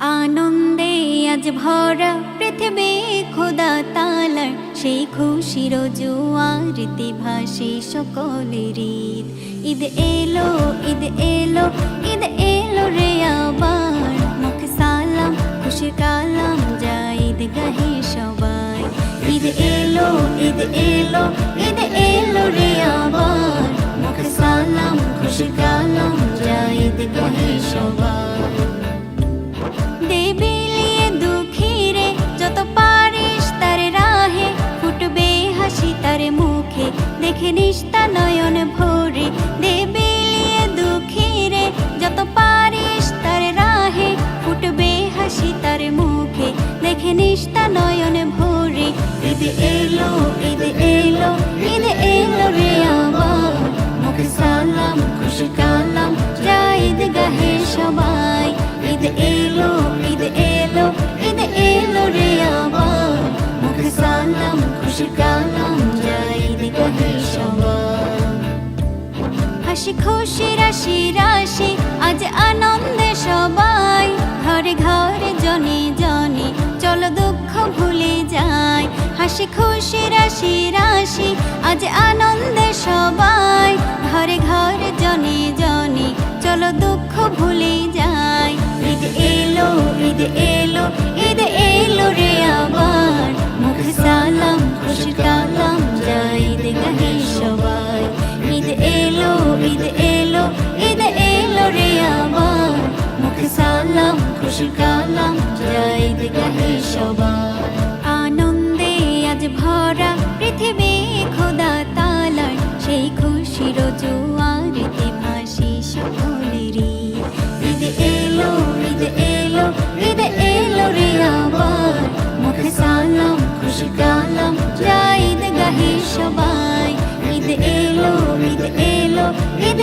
আনন্দে আজ ভরা পৃথিবী খোদা তালার সেই খুশির জোয়ারিতে ভাসে সকলের ঈদ। ঈদ এলো ঈদ এলো ঈদ এলো রে আবার, মুখে সালাম খুশির কালাম যায় ঈদ গাহে সবাই। ঈদ এলো ঈদ এলো ঈদ এলো রে আবার, মুখে সালাম খুশির কালাম যায় ঈদ গাহে সবাই। দেবিলিয়ে দুঃখীরে যত পারিস তার রাহে, ফুটবে হাসি তার মুখে দেখে নিস্তা নয়ন ভরে। দেবিলিয়ে দুঃখীরে যত পারিস তার রাহে, ফুটবে হাসি তার মুখে দেখে নিস্তা নয়ন ভরে। ঈদ এলো ঈদ এলো ঈদ এলো রে আবার, মুখে সালাম খুশি কালাম যায় ঈদ গাহে সবাই। ঈদ এলো ঈদ এলো ঈদ এলো রে আবার, মুখে সালাম খুশি কালাম যায় ঈদ গাহে সবাই। হাসি খুশি রাশি রাশি আজ আনন্দে সবাই, ঘরে ঘরে জনে জনে চলো দুঃখ ভুলে যায়। হাসি খুশি রাশি রাশি আজ আনন্দে সবাই, ঘরে ঘরে জনে জনে চলো দুঃখ ভুলে যায়। ঈদ এলো ঈদ এলো ঈদ এলো রে আবার, মুখে সালাম খুশি কালাম যায় ঈদ গাহে সবাই। ঈদ এলো ঈদ এলো ঈদ এলো রে আবার, মুখে সালাম খুশি কালাম যায় ঈদ গাহে সবাই। আনন্দে আজ ভরা পৃথিবী খোদা তালার সেই খুশির জোয়ারিতে ভাসে সকলের ঈদ। ঈদ এলো ঈদ এলো ঈদ এলো রে আবার, মুখে সালাম খুশি কালাম যায় ঈদ গাহে সবাই। ঈদ এলো ঈদ এলো ঈদ